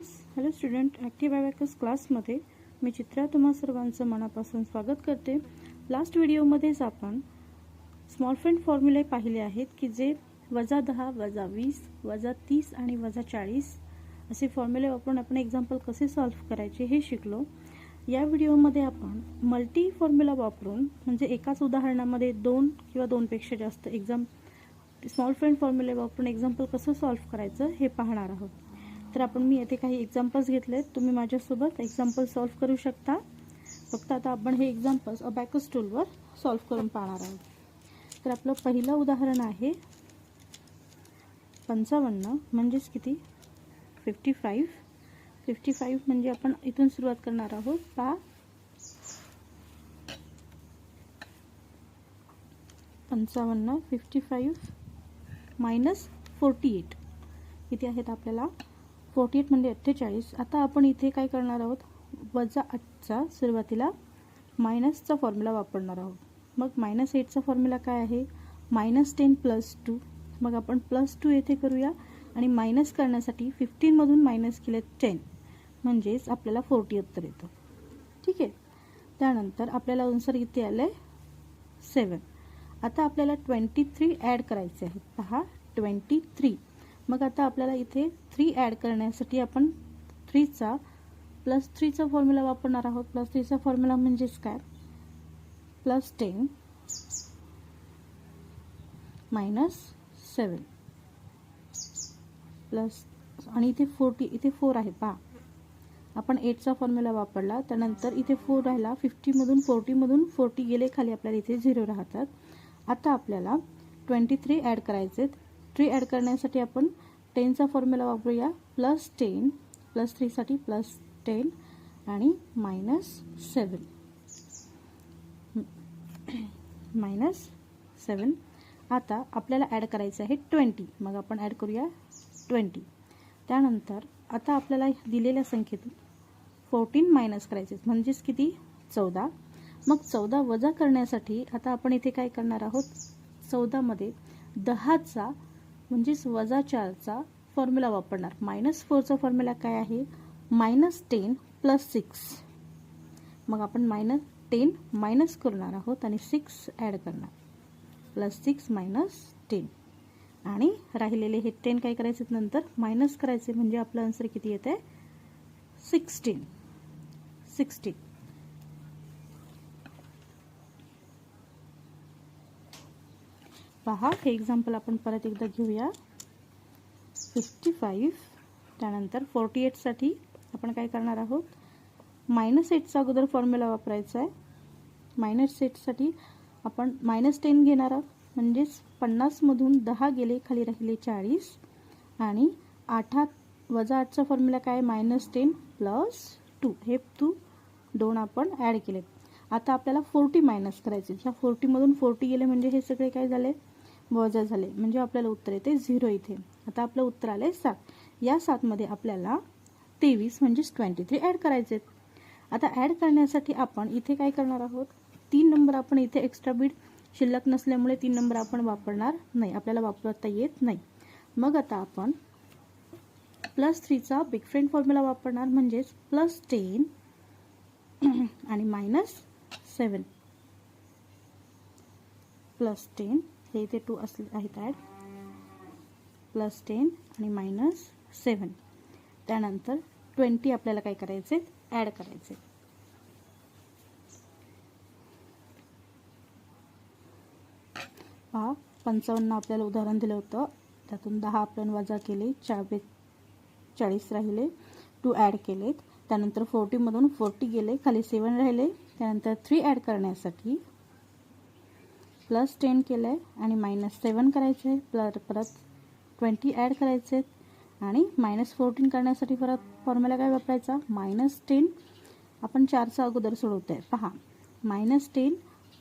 Hello student, active abacus क्लासमध्ये मी चित्रा तुम्हा सर्वांचं मनापासून स्वागत करते. लास्ट व्हिडिओमध्येच आपण स्मॉल फ्रेंड फॉर्म्युले पाहिले आहेत की जे -10, -20, -30 आणि -40 असे फॉर्म्युले वापरून आपण एक्झाम्पल कसे सॉल्व्ह करायचे हे शिकलो. या व्हिडिओमध्ये आपण मल्टी फॉर्म्युला वापरून म्हणजे एकाच उदाहरणामध्ये 2 किंवा 2 पेक्षा जास्त स्मॉल फ्रेंड फॉर्म्युले वापरून एक्झाम्पल कसं सॉल्व्ह करायचं हे पाहणार आहोत. तर मी येथे काही एक्झाम्पल्स घेतलेत. तुम्ही माझ्यासोबत एक्झाम्पल सॉल्व्ह करू शकता. फक्त आता आपण हे एक्झाम्पल्स अबॅकस टूलवर सॉल्व्ह करून पाहणार आहोत. तर आपलं पहिलं उदाहरण आहे 55 म्हणजेच किती 55 म्हणजे आपण इथून सुरुवात करणार आहोत. पहा 55 मायनस 48 किती आहेत आपल्याला 48 म्हणजे 48. आता आपण इथे काय करणार आहोत, -8चा सुरुवातीला मायनसचा फॉर्म्युला वापरणार आहोत. मग -8चा फॉर्म्युला काय आहे, -10 + 2. मग आपण +2 येथे करूया आणि मायनस करण्यासाठी 15 मधून मायनस केले 10 म्हणजेच आपल्याला 40 उत्तर येतं. ठीक आहे. त्यानंतर आपल्याला आन्सर इथे आले 7. आता आपल्याला 23 ॲड करायचे आहेत. पहा 23. मग आता आपल्याला इथे 3 ॲड करण्यासाठी आपण +3चा फॉर्म्युला वापरणार आहोत. +3चा फॉर्म्युला म्हणजेच काय, +10 - 7 प्लस आणि इथे 40 इथे 4 आहे. पहा आपण 8चा फॉर्म्युला वापरला, त्यानंतर इथे 4 राहिला. 40 मधून 40 गेले खाली, आपल्याला इथे 0 राहतात. आता आपल्याला 23 ॲड करायचे. 3 ॲड करण्यासाठी आपण 10चा फॉर्म्युला वापरूया. +10 +3साठी +10 आणि -7 -7. आता आपल्याला ॲड करायचं आहे 20. मग आपण ॲड करूया 20. त्यानंतर आता आपल्याला दिलेल्या संख्येतून 14 मायनस करायचे म्हणजेच किती 14. मग 14 वजा करण्यासाठी आता आपण इथे काय करणार आहोत, 14 मध्ये 10चा म्हणजेच -4चा फॉर्म्युला वापरणार. -4चा फॉर्म्युला काय आहे, -10 + 6. मग आपण -10 मायनस करणार आहोत आणि 6 ॲड करणार. +6 - 10 आणि राहिलेले हे 10 काय करायचे नंतर मायनस करायचे म्हणजे आपलं आन्सर किती येते 16. पहा हे एक्झाम्पल आपण परत एकदा घेऊया. 55 त्यानंतर 48 साठी आपण काय करणार आहोत, -8चा अगोदर फॉर्म्युला वापरायचा आहे. -8 साठी आपण -10 घेणार आहोत म्हणजेच 50 मधून 10 गेले खाली राहिले 40 आणि 8चा फॉर्म्युला काय -10 + 2. हे 2 आपण ॲड केलेत. आता आपल्याला 40 मायनस करायचे. ह्या 40 मधून 40 गेले म्हणजे हे सगळे काय झाले, वजा झाले, म्हणजे आपल्याला उत्तर येते 0 इथे. आता आपलं उत्तर आले 7. या 7 मध्ये आपल्याला 23 म्हणजेच 23 ॲड करायचे. आता ॲड करण्यासाठी आपण इथे काय करणार आहोत, 3 नंबर आपण इथे एक्स्ट्रा बीट शिल्लक नसल्यामुळे 3 नंबर आपण वापरणार नाही, आपल्याला वापरता येत नाही. मग आता आपण +3चा बिग फ्रेंड फॉर्म्युला वापरणार म्हणजेच +10 आणि -7 +10 हे इथे 2 असले आहेत ॲड, +10 आणि -7. त्यानंतर 20 आपल्याला काय करायचे, ॲड करायचे. पहा 55 आपल्याला उदाहरण दिलं होतं, त्यातून 10 आपण वजा केले, 40 राहिले, 2 ॲड केलेत. त्यानंतर 40 मधून 40 गेले खाली 7 राहिले. त्यानंतर 3 ॲड करण्यासाठी +10 केलं आहे आणि -7 करायचे आहे. परत 20 ॲड करायचे आणि -14 करण्यासाठी परत फॉर्म्युला काय वापरायचा, -10 आपण 4चा अगोदर सोडवतो आहे. पहा -10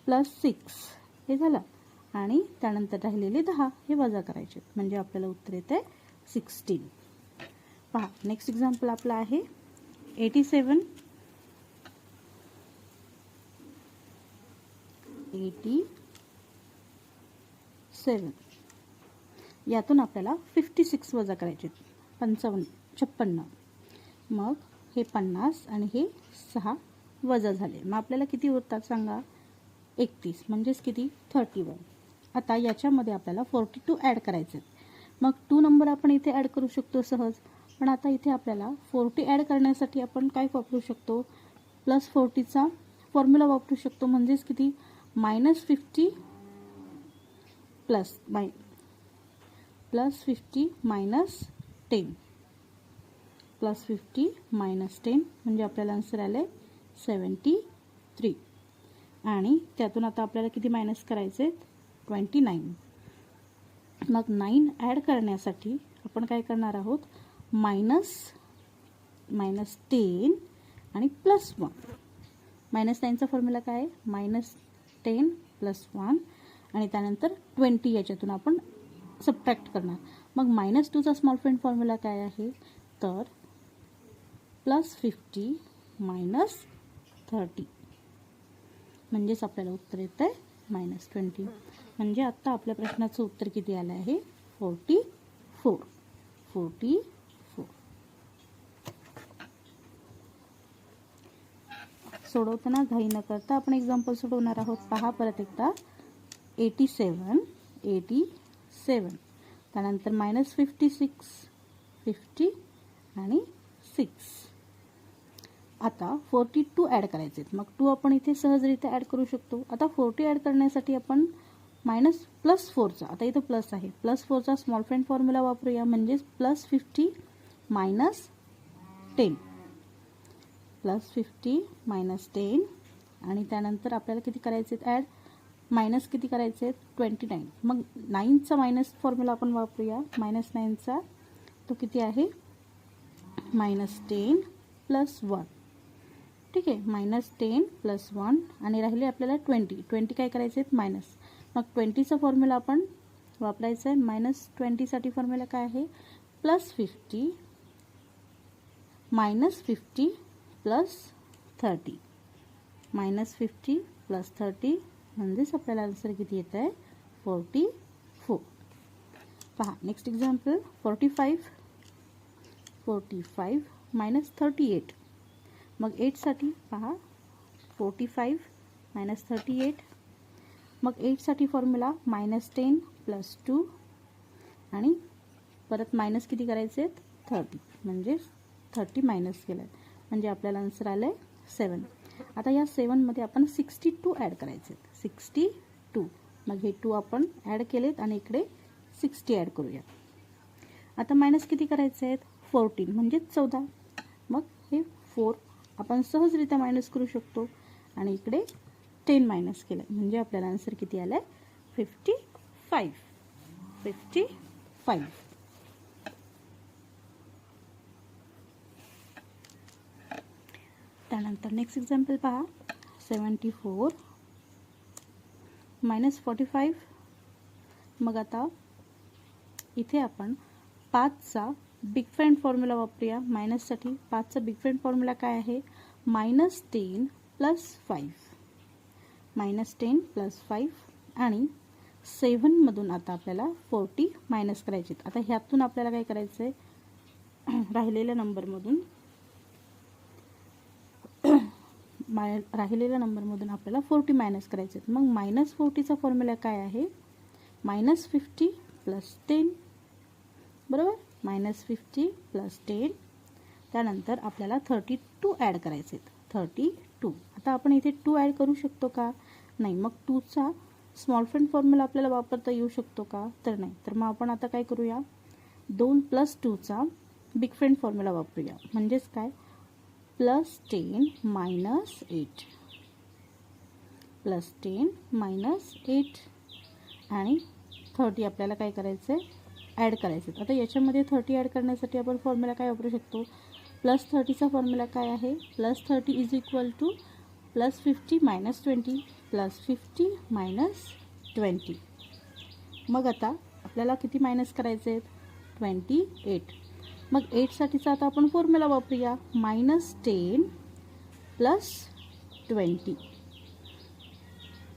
+ 6 हे झालं आणि त्यानंतर राहिलेले 10 हे वजा करायचे म्हणजे आपल्याला उत्तर येते 16. पहा नेक्स्ट एक्झाम्पल आपला आहे 87. यातून आपल्याला 56 वजा करायचे 56. मग हे 50 आणि हे 6 वजा झाले. मग आपल्याला किती उरतात सांगा? 31 म्हणजेच किती? 31. आता याच्यामध्ये आपल्याला 42 ॲड करायचे. मग 2 नंबर आपण इथे ॲड करू शकतो सहज. पण आता इथे आपल्याला 40 ॲड करण्यासाठी आपण काय वापरू शकतो? प्लस 40चा फॉर्म्युला वापरू शकतो. म्हणजेच किती? -50 प्लस 50 मायनस 10 प्लस 50 मायनस 10 म्हणजे आपल्याला आन्सर आले 73. आणि त्यातून आता आपल्याला किती मायनस करायचे? 29. मग 9 ॲड करण्यासाठी आपण काय करणार आहोत? मायनस 10 आणि प्लस 1. -9चा फॉर्म्युला काय आहे? -10 प्लस 1 आणि त्यानंतर 20 याच्यातून आपण सबट्रॅक्ट करणार. मग -2चा स्मॉल फ्रेंड फॉर्म्युला काय आहे? तर +50 मायनस 30 म्हणजेच आपल्याला उत्तर येतं आहे -20. म्हणजे आत्ता आपल्या प्रश्नाचं उत्तर किती आलं आहे? 44. सोडवताना घाई न करता आपण एक्झाम्पल सोडवणार आहोत. पहा परत एकदा. 87 त्यानंतर -56 50 आणि 6. आता 42 ॲड करायचे. मग 2 आपण इथे सहजरित्या ॲड करू शकतो. आता 40 ॲड करण्यासाठी आपण +4चा, आता इथं प्लस आहे, +4चा स्मॉल फ्रेंड फॉर्म्युला वापरूया. म्हणजेच +50 मायनस 10 +50 मायनस 10 आणि त्यानंतर आपल्याला किती करायचे ॲड? मायनस किती करायचे? 29. मग 9चा मायनस फॉर्म्युला आपण वापरूया. -9चा तो किती आहे? -10 प्लस 1. ठीक आहे, -10 प्लस 1 आणि राहिले आपल्याला 20 काय करायचे आहेत? मायनस. मग 20चा फॉर्म्युला आपण वापरायचा आहे. -20साठी फॉर्म्युला काय आहे? +50 -50 प्लस 30 -50 प्लस 30 म्हणजेच आपल्याला आन्सर किती येत आहे? 44. पहा नेक्स्ट एक्झाम्पल. 45 -38. मग 8साठी पहा 45 - 38. मग 8साठी फॉर्म्युला -10 प्लस 2 आणि परत मायनस किती करायचे आहेत? 30 म्हणजे 30 मायनस केलं म्हणजे आपल्याला आन्सर आलं आहे 7. आता या 7मध्ये आपण 62 ॲड करायचे. 62. मग हे 2 आपण ॲड केलेत आणि इकडे 60 ॲड करूया. आता मायनस किती करायचे आहेत? 14 म्हणजे 14. मग हे 4 आपण सहजरित्या मायनस करू शकतो आणि इकडे 10 मायनस केलं म्हणजे आपल्याला आन्सर किती आलं आहे? 55. त्यानंतर नेक्स्ट एक्झाम्पल पहा. 74 -45. मग आता इथे आपण 5चा बिग फ्रेंड फॉर्म्युला वापरूया. मायनससाठी 5चा बिग फ्रेंड फॉर्म्युला काय आहे? -10 प्लस 5 -10 प्लस 5 आणि 7मधून आता आपल्याला 40 मायनस करायचे. आता ह्यातून आपल्याला काय करायचं आहे? राहिलेल्या नंबरमधून आपल्याला 40 मायनस करायचे. मग -40चा फॉर्म्युला काय आहे? -50 प्लस 10 बरोबर. -50 प्लस 10 त्यानंतर आपल्याला 32 ॲड करायचे. 32. आता आपण इथे 2 ॲड करू शकतो का? नाही. मग 2चा स्मॉल फ्रेंड फॉर्म्युला आपल्याला वापरता येऊ शकतो का? तर नाही. तर मग आपण आता काय करूया? 2 + 2चा बिग फ्रेंड फॉर्म्युला वापरूया. म्हणजेच काय? +10 - 8 +10 - 8 आणि 30 आपल्याला काय करायचं आहे? ॲड करायचे. आता याच्यामध्ये 30 ॲड करण्यासाठी आपण फॉर्म्युला काय वापरू शकतो? +30चा फॉर्म्युला काय आहे? +30 इज इक्वल टू +50 - 20 +50 - 20. मग आता आपल्याला किती मायनस करायचे आहेत? 28. मग 8साठीचा आता आपण फॉर्म्युला वापरूया. -10 प्लस 20.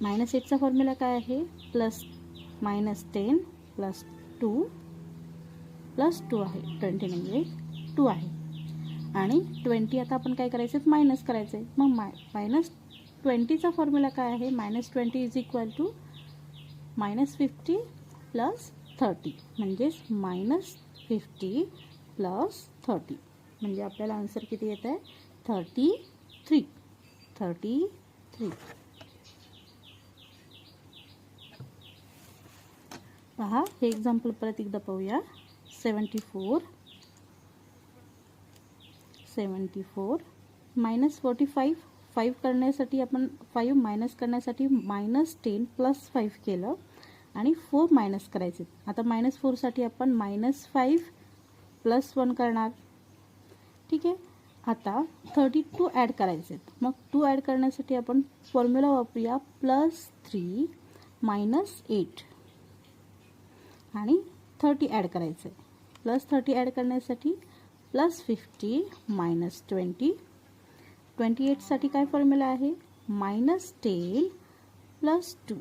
-8चा फॉर्म्युला काय आहे? -10 प्लस 2 आहे. 20 म्हणजे 2 आहे. आणि 20 आता आपण काय करायचं आहे, मायनस करायचं आहे. मग -20चा फॉर्म्युला काय आहे, -20 इज इक्वल टू -50 प्लस 30, म्हणजेच -50 प्लस 30, म्हणजे आपल्याला आन्सर किती येत आहे, 33. पहा हे एक्झाम्पल परत एकदा पाहूया. 74 -45 5 करण्यासाठी आपण 5 मायनस करण्यासाठी -10 प्लस 5 केलं आणि 4 मायनस करायचे. आता -4साठी आपण -5 प्लस 1 करणार. ठीक आहे. आता 32 ॲड करायचे. मग 2 ॲड करण्यासाठी आपण फॉर्म्युला वापरूया +3 -8 आणि 30 ॲड करायचे. +30 ॲड करण्यासाठी +50 -20. 28साठी काय फॉर्म्युला आहे, -10 प्लस 2.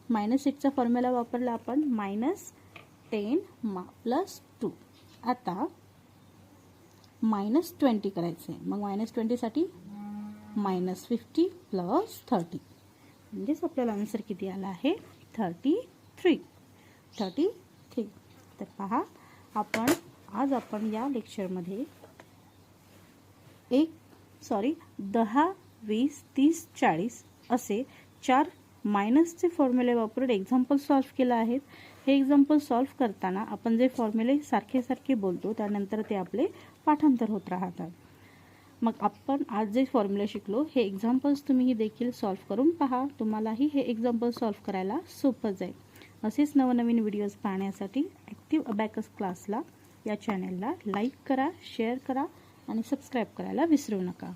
-8चा फॉर्म्युला वापरला आपण -10 प्लस 2. आता -20 करायचे. मग -20साठी -50 प्लस 30, म्हणजेच आपल्याला आन्सर किती आला आहे, 33. तर पहा आज आपण या लेक्चरमध्ये 10, 20, 30, 40 असे 4 मायनसचे फॉर्म्युले वापरून एक्झाम्पल सॉल्व्ह केलं आहेत. हे एक्झाम्पल सॉल्व्ह करताना आपण जे फॉर्म्युले सारखे बोलतो त्यानंतर ते आपले पाठांतर होत राहतात. मग आपण आज जे फॉर्म्युले शिकलो हे एक्झाम्पल्स तुम्ही देखील सॉल्व्ह करून पहा. तुम्हालाही हे एक्झाम्पल सॉल्व्ह करायला सोपं जाईल. असेच नवनवीन व्हिडिओज पाहण्यासाठी ॲक्टिव्ह अबॅकस क्लासला या चॅनलला लाईक करा, शेअर करा आणि सबस्क्राईब करायला विसरू नका.